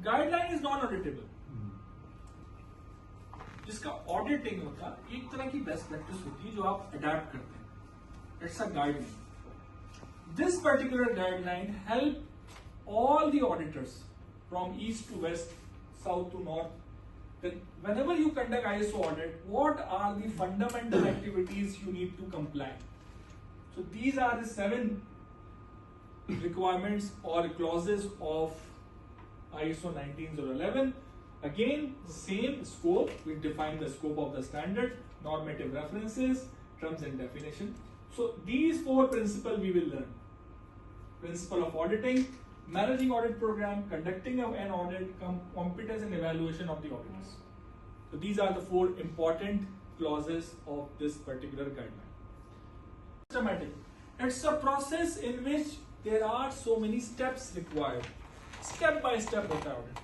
Guideline is non auditable, जिसका audit नहीं होता, एक तरह की बेस्ट प्रैक्टिस होती है जो आप अडेप्ट करते हैं. It's a guideline. This particular guideline help all the auditors from east to west, south to north. Whenever you conduct ISO audit, what are the fundamental activities you need to comply? So these are the 7 requirements or clauses of ISO 19011. Again, same scope. We define the scope of the standard, normative references, terms and definition. So these 4 principles we will learn. Principle of auditing, managing audit program, conducting an audit, competence and evaluation of the auditors. So these are the 4 important clauses of this particular guideline. Systematic. It's a process in which there are so many steps required. Step by step होता है audit.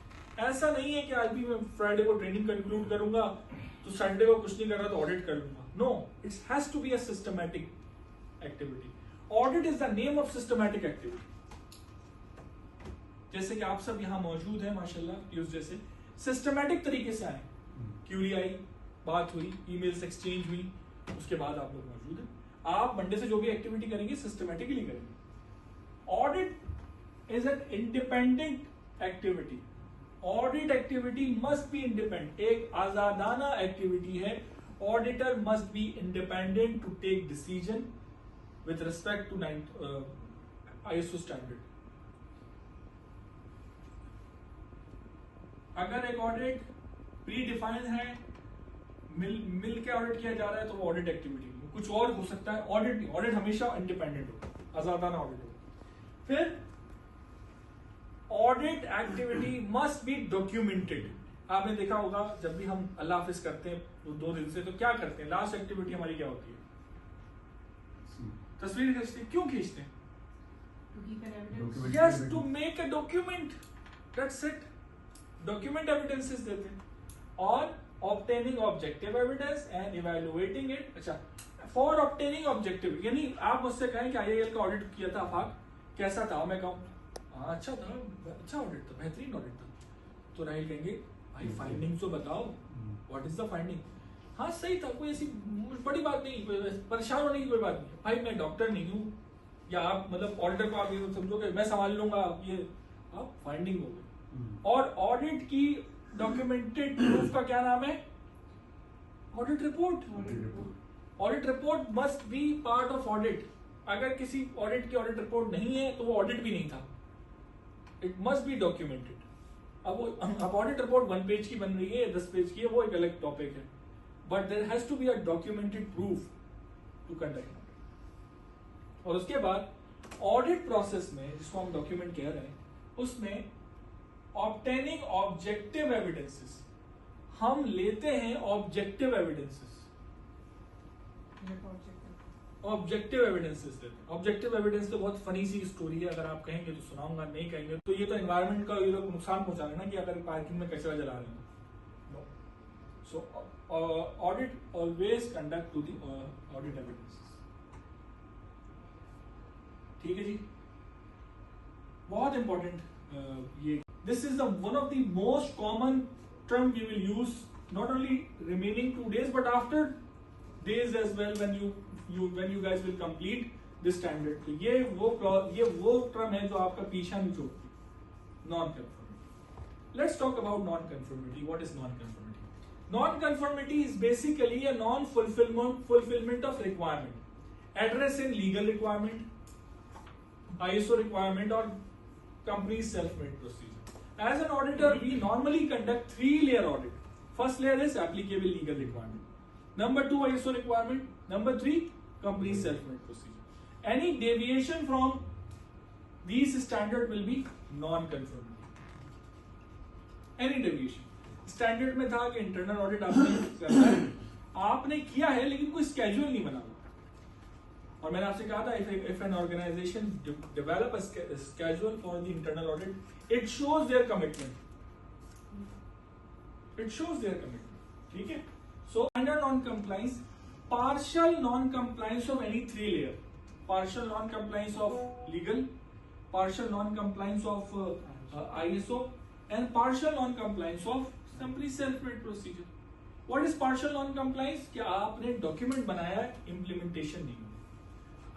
ऐसा नहीं है कि आज भी मैं Friday को ट्रेनिंग कंक्लूड करूंगा तो संडे को कुछ नहीं कर रहा तो ऑडिट कर लूंगा. No, it has to be a systematic activity. Audit is the name of systematic activity. जैसे कि आप सब यहाँ मौजूद हैं माशाल्लाह, ट्यूसडे से सिस्टमैटिक तरीके से आए. क्यूरी आई, बात हुई, ईमेल्स एक्सचेंज हुई, उसके बाद आप लोग मौजूद हैं. आप मंडे से जो भी एक्टिविटी करेंगे सिस्टमैटिकली करेंगे. Audit is an independent activity. Audit activity must be independent, एक आजादाना एक्टिविटी है. Auditor must be independent to take decision with respect to ISO standard. अगर एक ऑडिट प्री डिफाइंड है, मिल के ऑडिट किया जा रहा है तो वो ऑडिट एक्टिविटी नहीं, कुछ और हो सकता है. ऑडिट हमेशा इंडिपेंडेंट हो, आजादाना ऑडिट हो. फिर audit activity must be documented. आपने देखा होगा जब भी हम अल्लाह हाफिज करते हैं 2 दिन से, तो क्या करते हैं, लास्ट एक्टिविटी हमारी क्या होती है, तस्वीर खींचते हैं. क्यों खींचते हैं? Yes, to make a document. That's it. Document evidences देते हैं और obtaining objective evidence and evaluating it. अच्छा, फॉर ऑब्टेनिंग ऑब्जेक्टिव, यानी आप मुझसे कहें कि IIL का ऑडिट किया था आफाक, कैसा था? मैं कहूँ हाँ अच्छा था, अच्छा ऑडिट था, बेहतरीन ऑडिट था. तो राहिल कहेंगे भाई फाइंडिंग तो बताओ, व्हाट इज द फाइंडिंग? हाँ सही था, कोई ऐसी बड़ी बात नहीं, परेशान होने की कोई बात नहीं. भाई मैं डॉक्टर नहीं हूँ, या आप मतलब ऑडिटर को आप ये समझोगे मैं संभाल लूंगा, ये आप फाइंडिंग हो गई. और ऑडिट की डॉक्यूमेंटेड प्रूफ का क्या नाम है? Audit report. Audit report must be part of audit. अगर किसी ऑडिट की ऑडिट रिपोर्ट नहीं है तो वो ऑडिट भी नहीं था. It must be documented. अब ऑडिट रिपोर्ट 1 पेज की बन रही है, 10 पेज की है, वो एक अलग टॉपिक है. But there has to be a documented proof to conduct. और उसके बाद ऑडिट प्रोसेस में, जिसको हम डॉक्यूमेंट कह रहे हैं, उसमें ऑब्टेनिंग ऑब्जेक्टिव एविडेंसेस, हम लेते हैं ऑब्जेक्टिव एविडेंसेस. ऑब्जेक्टिव एविडेंसेस देते हैं. ऑब्जेक्टिव एविडेंस तो बहुत फनी सी स्टोरी है, अगर आप कहेंगे तो सुनाऊंगा, नहीं कहेंगे तो ये तो एनवायरनमेंट का ये लोग नुकसान पहुंचा रहे हैं ना, कि अगर पार्किंग में कचरा जला रहे हैं. So audit always conduct to the audit evidences. ठीक है जी, बहुत इंपॉर्टेंट ये. This is the one of the most common term we will use, not only remaining 2 days but after days as well, when you guys will complete this standard. तो ये वो term है जो आपका पीछा नहीं छोड़ती. Non-conformity. Let's talk about non-conformity. What is non-conformity? Non-conformity is basically a non-fulfillment of requirement, address in legal requirement, ISO requirement or company's self-made procedure. As an auditor, we normally conduct 3-layer audit. First layer is applicable legal requirement. Number 2, ISO requirement. Number 3, company's self-made procedure. Any deviation from these standard will be non-conformity. Any deviation. Standard में था कि internal audit आपने करना है, आपने किया है लेकिन कोई schedule नहीं बना हुआ. और मैंने आपसे कहा था, if an organization develop a schedule for the internal audit, it shows their commitment. It shows their commitment. ठीक है? So under non-compliance, partial non-compliance of any 3 layer, partial non-compliance of legal, partial non-compliance of ISO, and partial non-compliance of simply self-made procedure. What is partial non-compliance? कि आपने document बनाया, implementation नहीं हुई।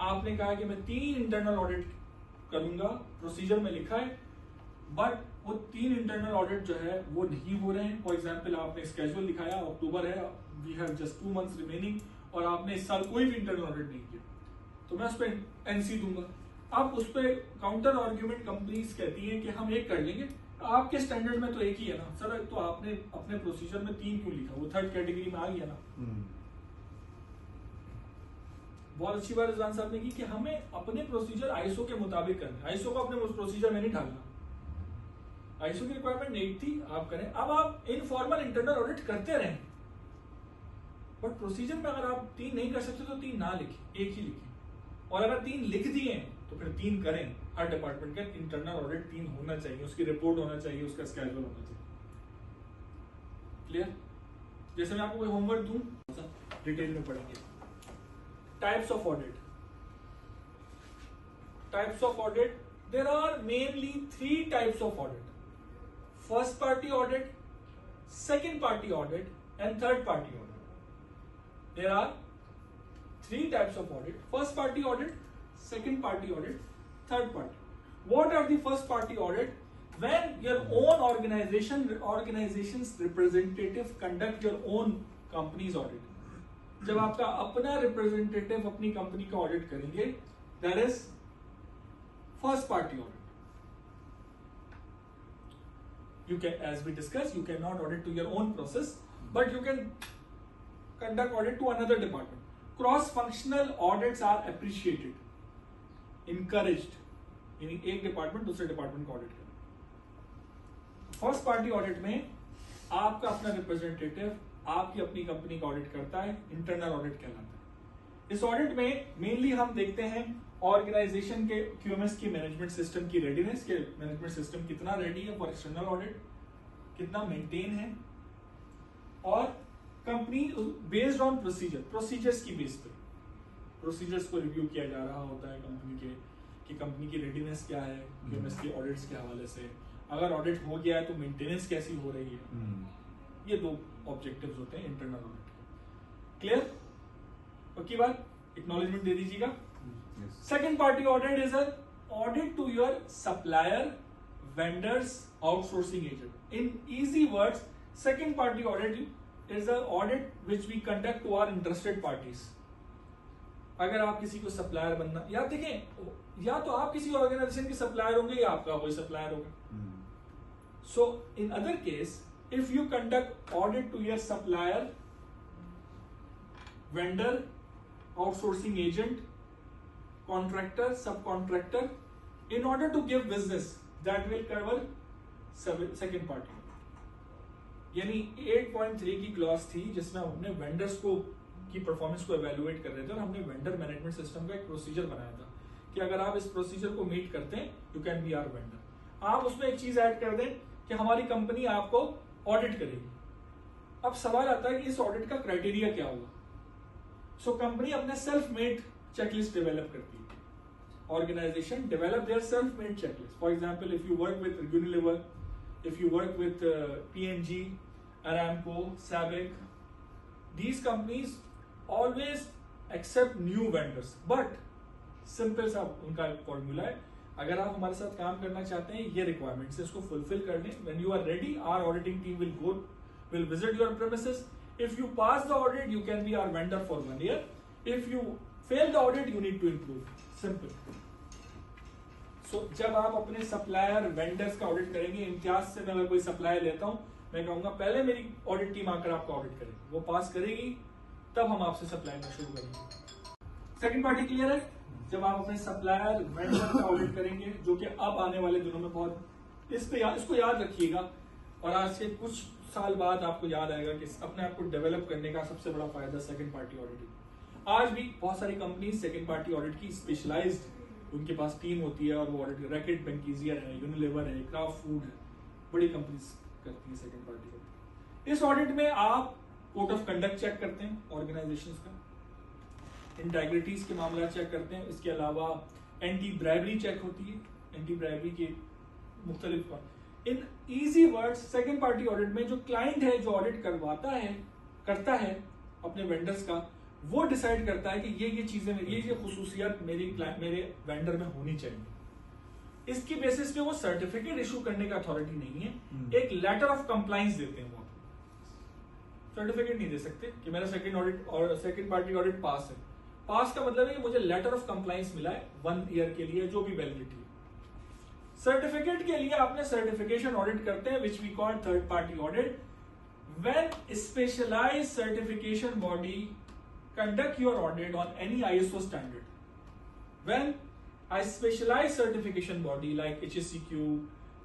आपने कहा कि मैं 3 इंटरनल ऑडिट करूंगा, प्रोसीजर में लिखा है, बट वो 3 इंटरनल ऑडिट जो है वो नहीं हो रहे हैं। फॉर एग्जाम्पल आपने स्केड्यूल दिखाया, अक्टूबर है, we have just 2 months remaining, और आपने इस साल कोई भी इंटरनल ऑडिट नहीं किया, तो मैं उस पर एनसी दूंगा। अब उस पर काउंटर आर्ग्यूमेंट कंपनीज कहती हैं कि हम एक कर लेंगे, आपके स्टैंडर्ड में तो एक ही है ना सर, तो आपने अपने प्रोसीजर में 3 क्यों लिखा, वो 3rd कैटेगरी में आ गया ना। बहुत अच्छी बात रिजवान साहब ने की कि हमें अपने प्रोसीजर आईएसओ के मुताबिक करना, आईएसओ को अपने प्रोसीजर में नहीं ढालना। आईएसओ की रिक्वायरमेंट नहीं थी, आप करें। अब आप इनफॉर्मल इंटरनल ऑडिट करते रहें, बट प्रोसीजर में अगर आप 3 नहीं कर सकते तो 3 ना लिखें, एक ही लिखें, और अगर 3 लिख दिए तो फिर 3 करें। हर डिपार्टमेंट का इंटरनल ऑडिट 3 होना चाहिए, उसकी रिपोर्ट होना चाहिए, उसका स्केड्यूल होना चाहिए। क्लियर? जैसे मैं आपको कोई होमवर्क दूं, डिटेल में पढ़ेंगे। Types of audit, types of audit, there are mainly 3 types of audit: first party audit, second party audit and third party audit. There are 3 types of audit: first party audit, second party audit, third party. What are the first party audit? When your own organization's representative conduct your own company's audit. जब आपका अपना representative अपनी company का audit करेंगे, that is first party audit. You can, as we discussed, you cannot audit to your own process, but you can conduct audit to another department. Cross-functional audits are appreciated, encouraged. यानी एक department दूसरे department का audit करे। First party audit में आपका अपना representative आपकी अपनी कंपनी का ऑडिट करता है, इंटरनल ऑडिट कहलाता है। इस ऑडिट में मेनली हम देखते हैं ऑर्गेनाइजेशन के क्यूएमएस की मैनेजमेंट सिस्टम की रेडीनेस, के मैनेजमेंट सिस्टम कितना रेडी है फॉर एक्सटर्नल ऑडिट, कितना मेंटेन है, और कंपनी बेस्ड ऑन प्रोसीजर्स की बेस पे प्रोसीजर्स को रिव्यू किया जा रहा होता है कंपनी के, कि कंपनी की रेडीनेस क्या है क्यूएमएस के ऑडिट्स के हवाले से। अगर ऑडिट हो गया है तो मेंटेनेंस कैसी हो रही है। ये 2 ऑब्जेक्टिव्स होते हैं इंटरनल ऑडिट के। क्लियर? पक्की बात? एक्नॉलेजमेंट दे दीजिएगा। Second party audit is a audit to your supplier, vendors, outsourcing agent. In easy words, second party audit is an audit which we conduct to our interested parties. अगर आप किसी को supplier बनना, या देखें, या तो आप किसी ऑर्गेनाइजेशन के सप्लायर होंगे या आपका कोई सप्लायर होगा। So in other case, if you conduct audit to your supplier, vendor, outsourcing agent, contractor, sub contractor, in order to give business, that will cover second party. यानी 8.3 की क्लॉज थी जिसमें हम अपने वेंडर्स को की परफॉर्मेंस को एवेल्युएट कर रहे थे, और हमने वेंडर मैनेजमेंट सिस्टम का एक प्रोसीजर बनाया था कि अगर आप इस प्रोसीजर को मीट करते हैं, you can be our vendor. आप उसमें एक चीज ऐड कर दें कि हमारी कंपनी आपको ऑडिट करेगी। अब सवाल आता है कि इस ऑडिट का क्राइटेरिया क्या होगा। सो कंपनी अपने सेल्फ मेड चेकलिस्ट डेवलप करती है। Organisation develop their self made checklist. For example, if you work with Unilever, if you work with P&G, Aramco, SABIC, these companies always accept new vendors, but simple सा उनका formula है, अगर आप हमारे साथ काम करना चाहते हैं, ये रिक्वायरमेंट्स है, इसको फुलफिल कर लें। When you are ready, our auditing team will visit your premises. If you pass the audit, you can be our vendor for 1 year. If you fail the audit, you need to improve. Simple. So, जब आप अपने supplier vendors का audit करेंगे, इम्तियाज से मैं अगर कोई supplier लेता हूं, मैं कहूंगा पहले मेरी ऑडिट टीम आकर आपका ऑडिट करेगी, वो पास करेगी, तब हम आपसे सप्लाई में शुरू करेंगे। सेकंड पार्टी क्लियर है? जब आप अपने सप्लायर वेंडर का ऑडिट करेंगे, जो कि अब आने वाले दिनों में बहुत इसको याद रखिएगा, और आज से कुछ साल बाद आपको याद आएगा कि अपने आप को डेवलप करने का सबसे बड़ा फायदा सेकंड पार्टी ऑडिटिंग। आज भी बहुत सारी कंपनी सेकंड पार्टी ऑडिट की स्पेशलाइज्ड उनके पास टीम होती है, और वो ऑडिट, रैकेट बेंकीजियर है, यूनिलीवर है, क्राफ्ट फूड है, बड़ी कंपनीज करती हैं सेकंड पार्टी ऑडिट। इस ऑडिट में आप कोड ऑफ कंडक्ट चेक करते हैं ऑर्गेनाइजेशंस का, इंटेग्रिटीज के मामला चेक करते हैं, इसके अलावा एंटी ब्राइबरी चेक होती है, एंटी ब्राइबरी के मुख्तलिफ इन easy words, second party audit में जो क्लाइंट है जो ऑडिट करता है अपने वेंडर्स का, वो डिसाइड करता है कि ये चीजें, ये खुसूसियात मेरे वेंडर में होनी चाहिए। इसकी बेसिस पे वो सर्टिफिकेट इशू करने का अथॉरिटी नहीं है, एक लेटर ऑफ कंप्लाइंस देते हैं वो। सर्टिफिकेट नहीं दे सकते कि मेरा सेकंड ऑडिट और सेकंड पार्टी ऑडिट पास है। पास का मतलब है कि मुझे लेटर ऑफ कंप्लाइंस मिला है 1 ईयर के लिए, जो भी वैलिडिटी है। सर्टिफिकेट के लिए आपने सर्टिफिकेशन ऑडिट करते हैं, which we call third party audit. When specialised certification body conduct your audit on any ISO standard, when a specialized certification body like HACQ,